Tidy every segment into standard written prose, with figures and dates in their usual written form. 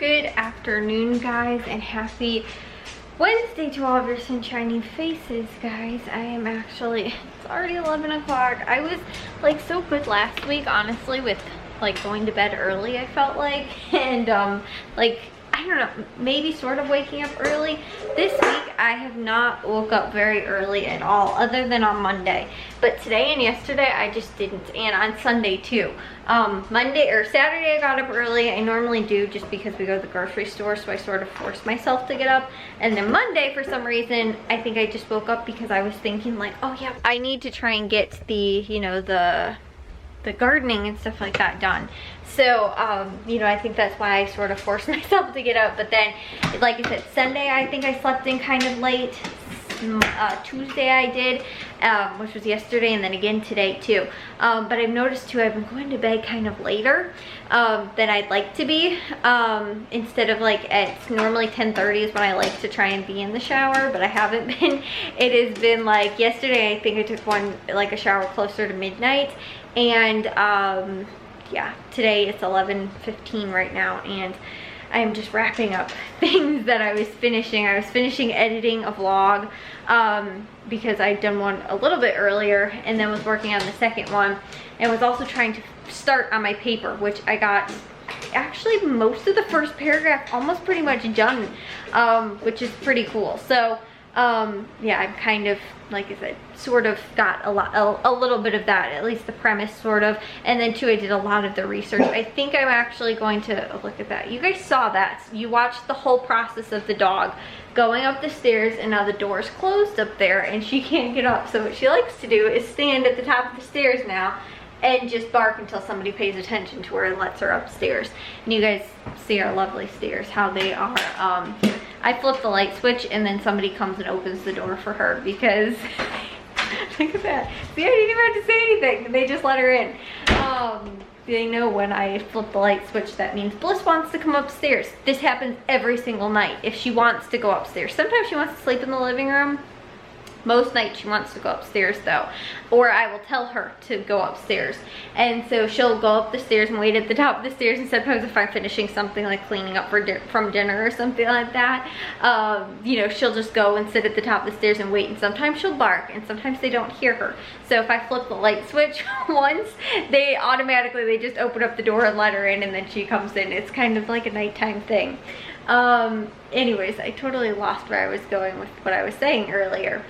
Good afternoon, guys, and happy Wednesday to all of your sunshiny faces, guys. I am actually, it's already 11 o'clock. I was like so good last week, honestly, with like going to bed early, I felt like, and like, I don't know, maybe sort of waking up early. This week I have not woke up very early at all, other than on Monday. But today and yesterday I just didn't, and on Sunday too. Monday or Saturday I got up early. I normally do just because we go to the grocery store, so I sort of force myself to get up. And then Monday, for some reason, I think I just woke up because I was thinking like, oh yeah, I need to try and get the, you know, the gardening and stuff like that done. So you know, I think that's why I sort of forced myself to get up. But then, like I said, Sunday I think I slept in kind of late. Tuesday I did, which was yesterday, and then again today too. But I've noticed too, I've been going to bed kind of later than I'd like to be. Instead of like, it's normally 10:30 is when I like to try and be in the shower, but I haven't been. It has been like, yesterday I think I took a shower closer to midnight, and yeah, today it's 11:15 right now, and I'm just wrapping up things that I was finishing. I was finishing editing a vlog because I'd done one a little bit earlier, and then was working on the second one, and was also trying to start on my paper, which I got actually most of the first paragraph almost pretty much done, which is pretty cool. So yeah, I'm kind of, like I said, sort of got a little bit of that, at least the premise sort of, and then too I did a lot of the research. I think I'm actually going to look at that. You guys saw that. You watched the whole process of the dog going up the stairs, and now the door's closed up there and she can't get up. So what she likes to do is stand at the top of the stairs now and just bark until somebody pays attention to her and lets her upstairs. And you guys see our lovely stairs, how they are. I flip the light switch and then somebody comes and opens the door for her because look at that. See, I didn't even have to say anything. They just let her in. They know when I flip the light switch, that means Bliss wants to come upstairs. This happens every single night if she wants to go upstairs. Sometimes she wants to sleep in the living room. Most nights she wants to go upstairs though, or I will tell her to go upstairs, and so she'll go up the stairs and wait at the top of the stairs. And sometimes if I'm finishing something like cleaning up from dinner or something like that, you know, she'll just go and sit at the top of the stairs and wait, and sometimes she'll bark, and sometimes they don't hear her. So if I flip the light switch once, they just open up the door and let her in, and then she comes in. It's kind of like a nighttime thing. Anyways, I totally lost where I was going with what I was saying earlier.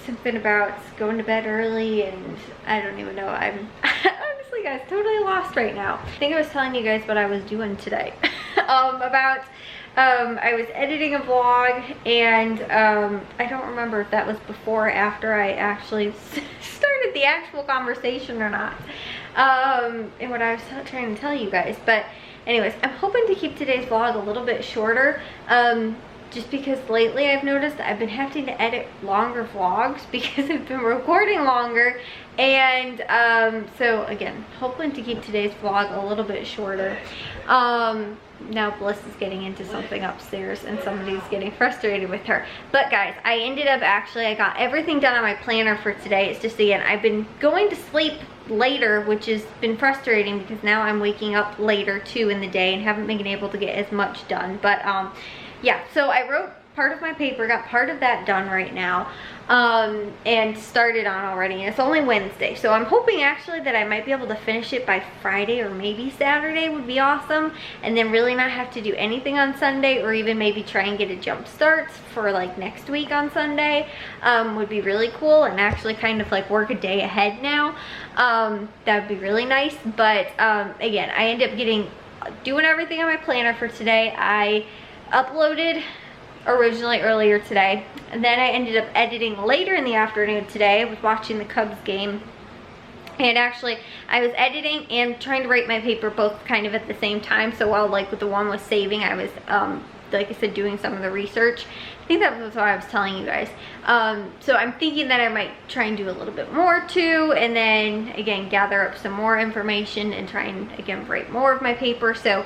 Something about going to bed early, and I don't even know. I'm honestly, guys, totally lost right now. I think I was telling you guys what I was doing today. I was editing a vlog, and I don't remember if that was before or after I actually started the actual conversation or not, and what I was trying to tell you guys. But anyways, I'm hoping to keep today's vlog a little bit shorter, just because lately I've noticed that I've been having to edit longer vlogs because I've been recording longer. And so again, hoping to keep today's vlog a little bit shorter. Now Bliss is getting into something upstairs and somebody's getting frustrated with her. But guys, I ended up I got everything done on my planner for today. It's just, again, I've been going to sleep later, which has been frustrating because now I'm waking up later too in the day and haven't been able to get as much done. But yeah, so I wrote part of my paper, got part of that done right now, and started on already, and it's only Wednesday, so I'm hoping actually that I might be able to finish it by Friday or maybe Saturday would be awesome, and then really not have to do anything on Sunday, or even maybe try and get a jump start for like next week on Sunday. Would be really cool, and actually kind of like work a day ahead now. That would be really nice. But again, I ended up doing everything on my planner for today. I uploaded originally earlier today, and then I ended up editing later in the afternoon today. I was watching the Cubs game, and actually I was editing and trying to write my paper both kind of at the same time. So while like with the one was saving, I was like I said, doing some of the research. I think that was what I was telling you guys. So I'm thinking that I might try and do a little bit more too, and then again gather up some more information and try and again write more of my paper. So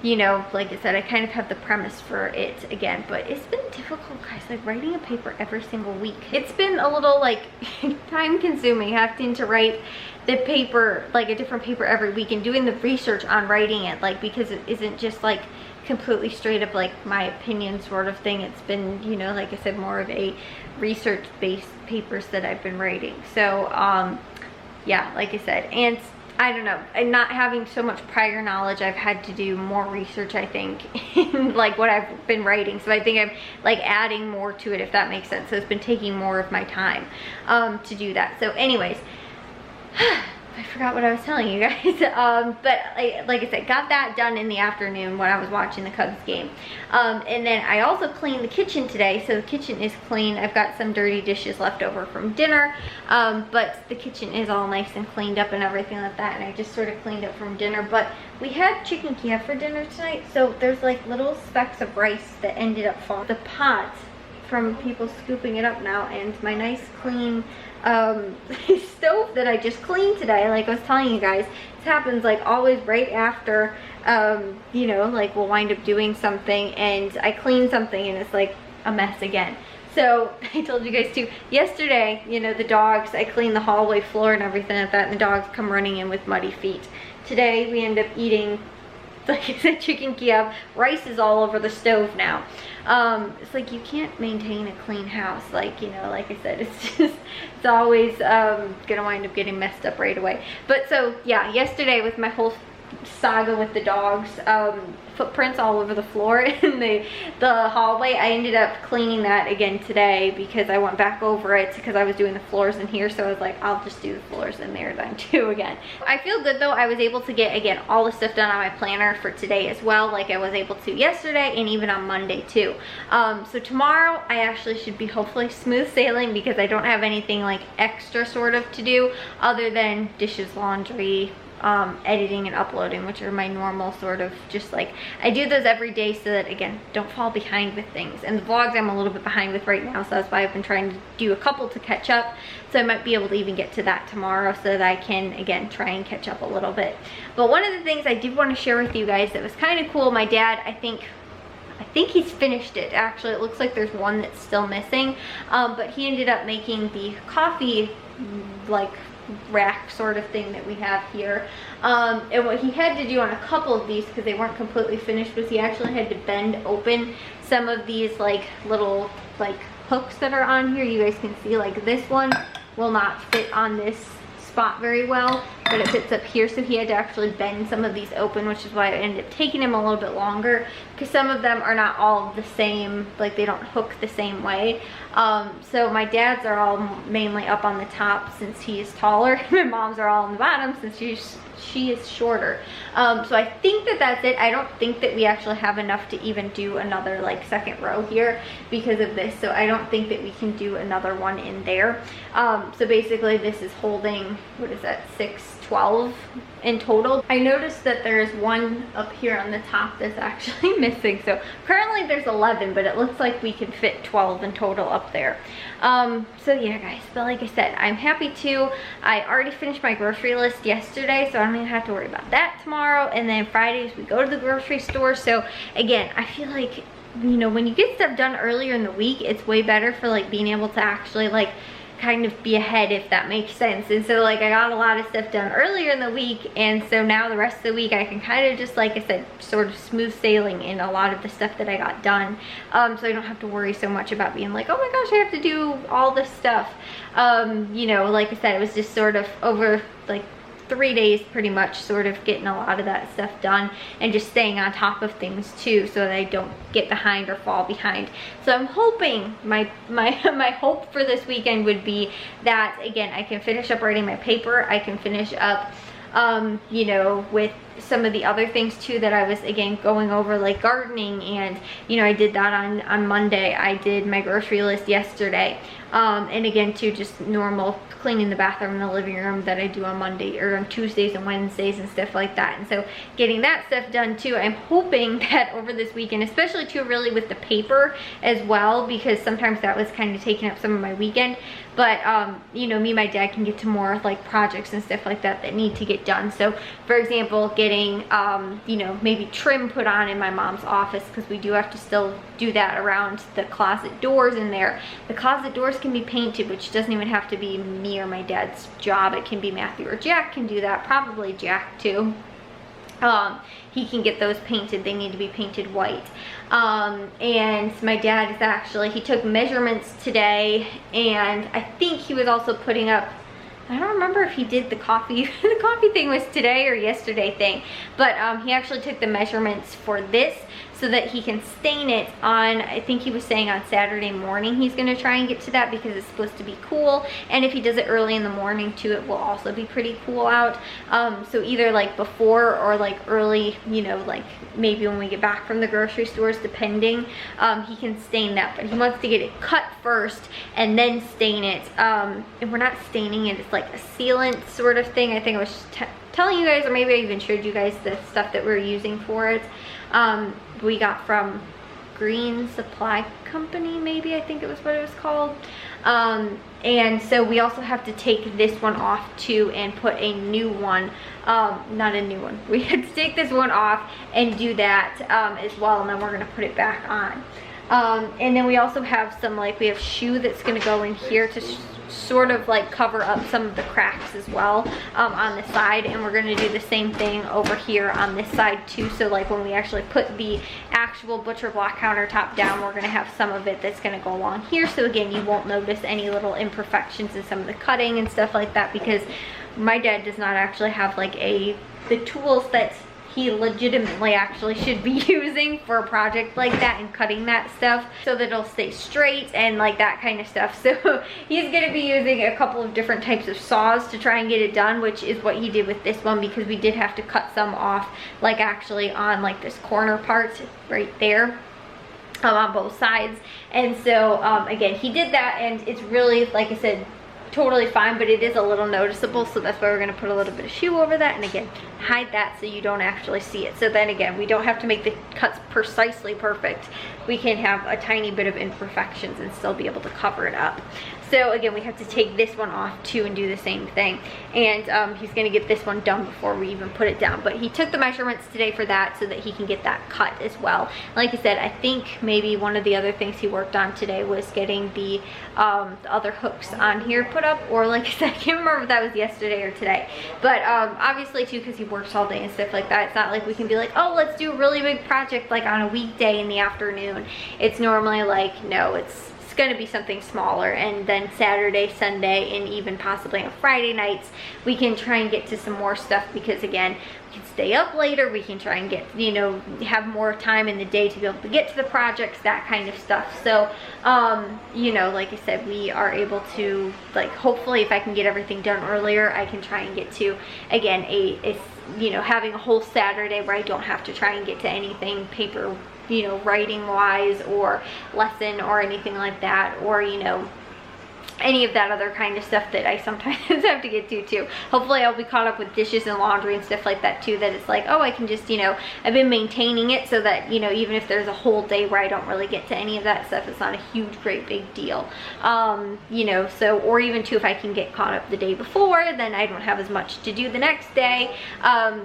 you know, like I said, I kind of have the premise for it again, but it's been difficult, guys, like writing a paper every single week. It's been a little like time consuming having to write the paper, like a different paper every week, and doing the research on writing it, like, because it isn't just like completely straight up like my opinion sort of thing. It's been, you know, like I said, more of a research based papers that I've been writing. So yeah, like I said, and I don't know, and not having so much prior knowledge, I've had to do more research, I think, in like what I've been writing. So I think I'm like adding more to it, if that makes sense. So it's been taking more of my time to do that. So anyways, I forgot what I was telling you guys. But like I said, got that done in the afternoon when I was watching the Cubs game. And then I also cleaned the kitchen today, so the kitchen is clean. I've got some dirty dishes left over from dinner, but the kitchen is all nice and cleaned up and everything like that, and I just sort of cleaned up from dinner. But we had chicken Kiev for dinner tonight, so there's like little specks of rice that ended up falling. The pot from people scooping it up now, and my nice clean stove that I just cleaned today, like I was telling you guys, this happens like always right after, you know, like we'll wind up doing something and I clean something and it's like a mess again. So I told you guys too, yesterday, you know, the dogs, I cleaned the hallway floor and everything like that, and the dogs come running in with muddy feet. Today we end up eating, like I said, chicken Kiev. Rice is all over the stove now. It's like you can't maintain a clean house, like, you know, like I said, it's just, it's always gonna wind up getting messed up right away. But so yeah, yesterday with my whole saga with the dogs, footprints all over the floor in the hallway, I ended up cleaning that again today because I went back over it because I was doing the floors in here. So I was like, I'll just do the floors in there then too again. I feel good though. I was able to get, again, all the stuff done on my planner for today as well, like I was able to yesterday and even on Monday too. So tomorrow I actually should be hopefully smooth sailing because I don't have anything like extra sort of to do other than dishes, laundry, editing and uploading, which are my normal sort of, just like I do those every day so that, again, don't fall behind with things. And the vlogs I'm a little bit behind with right now, so that's why I've been trying to do a couple to catch up. So I might be able to even get to that tomorrow so that I can, again, try and catch up a little bit. But one of the things I did want to share with you guys that was kind of cool, my dad, I think he's finished it. Actually, it looks like there's one that's still missing, but he ended up making the coffee like rack sort of thing that we have here, and what he had to do on a couple of these, because they weren't completely finished, was he actually had to bend open some of these like little like hooks that are on here. You guys can see like this one will not fit on this spot very well, but it fits up here, so he had to actually bend some of these open, which is why it ended up taking him a little bit longer, because some of them are not all the same, like they don't hook the same way. So my dad's are all mainly up on the top since he is taller. My mom's are all on the bottom since she is shorter. So I think that that's it. I don't think that we actually have enough to even do another like second row here because of this, so I don't think that we can do another one in there. So basically this is holding, what is that, 12 in total. I noticed that there is one up here on the top that's actually missing, so currently there's 11, but it looks like we can fit 12 in total up there. So yeah guys, but like I said, I'm happy to. I already finished my grocery list yesterday, so I don't even have to worry about that tomorrow. And then Fridays we go to the grocery store. So again, I feel like, you know, when you get stuff done earlier in the week, it's way better for like being able to actually like kind of be ahead, if that makes sense. And so like I got a lot of stuff done earlier in the week, and so now the rest of the week I can kind of just, like I said, sort of smooth sailing in a lot of the stuff that I got done, so I don't have to worry so much about being like, oh my gosh, I have to do all this stuff. You know, like I said, it was just sort of over like 3 days pretty much, sort of getting a lot of that stuff done and just staying on top of things too, so that I don't get behind or fall behind. So I'm hoping, my hope for this weekend would be that, again, I can finish up writing my paper, I can finish up you know, with some of the other things too that I was, again, going over, like gardening, and you know, I did that on Monday. I did my grocery list yesterday, and again too, just normal cleaning the bathroom and the living room that I do on Monday or on Tuesdays and Wednesdays and stuff like that. And so getting that stuff done too, I'm hoping that over this weekend, especially too really with the paper as well, because sometimes that was kind of taking up some of my weekend. But you know, me and my dad can get to more like projects and stuff like that that need to get done. So for example, getting you know, maybe trim put on in my mom's office, because we do have to still do that around the closet doors in there. The closet doors can be painted, which doesn't even have to be me or my dad's job. It can be Matthew or Jack can do that, probably Jack too. He can get those painted. They need to be painted white. And my dad is actually, he took measurements today, and I think he was also putting up, I don't remember if he did the coffee, the coffee thing was today or yesterday thing, but he actually took the measurements for this so that he can stain it on, I think he was saying on Saturday morning he's gonna try and get to that because it's supposed to be cool. And if he does it early in the morning too, it will also be pretty cool out. So either like before or like early, you know, like maybe when we get back from the grocery stores, depending, he can stain that. But he wants to get it cut first and then stain it. And we're not staining it, it's like a sealant sort of thing. I think I was just telling you guys, or maybe I even showed you guys the stuff that we're using for it. We got from Green Supply Company, maybe, I think it was what it was called. And so we also have to take this one off too and put a new one, not a new one. We had to take this one off and do that as well, and then we're gonna put it back on. And then we also have some, like, we have shoe that's gonna go in here to sort of like cover up some of the cracks as well on the side, and we're going to do the same thing over here on this side too. So like when we actually put the actual butcher block countertop down, we're going to have some of it that's going to go along here, so again you won't notice any little imperfections in some of the cutting and stuff like that, because my dad does not actually have like the tools that he legitimately actually should be using for a project like that and cutting that stuff so that it'll stay straight and like that kind of stuff. So he's going to be using a couple of different types of saws to try and get it done, which is what he did with this one, because we did have to cut some off, like actually on like this corner part right there. On both sides. And so again, he did that, and it's really, like I said, totally fine, but it is a little noticeable, so that's why we're going to put a little bit of shoe over that, and again hide that so you don't actually see it. So then again, we don't have to make the cuts precisely perfect. We can have a tiny bit of imperfections and still be able to cover it up. So again, we have to take this one off too and do the same thing, and he's going to get this one done before we even put it down. But he took the measurements today for that so that he can get that cut as well. Like I said, I think maybe one of the other things he worked on today was getting the other hooks on here put up, or like I said, I can't remember if that was yesterday or today. But obviously too, because he works all day and stuff like that, it's not like we can be like, oh, let's do a really big project like on a weekday in the afternoon. It's normally like, no, it's going to be something smaller, and then Saturday, Sunday, and even possibly on Friday nights we can try and get to some more stuff, because again, we can stay up later, we can try and get, you know, have more time in the day to be able to get to the projects, that kind of stuff. So you know, like I said, we are able to, like, hopefully if I can get everything done earlier, I can try and get to, again, a you know, having a whole Saturday where I don't have to try and get to anything paper, you know, writing wise or lesson or anything like that, or, you know, any of that other kind of stuff that I sometimes have to get to too. Hopefully I'll be caught up with dishes and laundry and stuff like that too, that it's like, oh, I can just, you know, I've been maintaining it so that, you know, even if there's a whole day where I don't really get to any of that stuff, it's not a huge, great big deal. You know, so, or even too, if I can get caught up the day before, then I don't have as much to do the next day.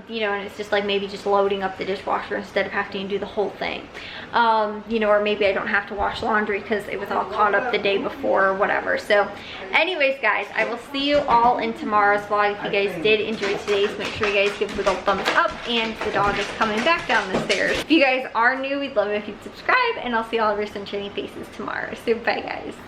You know, and it's just like maybe just loading up the dishwasher instead of having to do the whole thing. You know, or maybe I don't have to wash laundry because it was all caught up the day before or whatever. So anyways, guys, I will see you all in tomorrow's vlog. If you guys did enjoy today's, make sure you guys give it a big thumbs up, and the dog is coming back down the stairs. If you guys are new, we'd love it if you'd subscribe, and I'll see all of your sunshiny faces tomorrow. So bye, guys.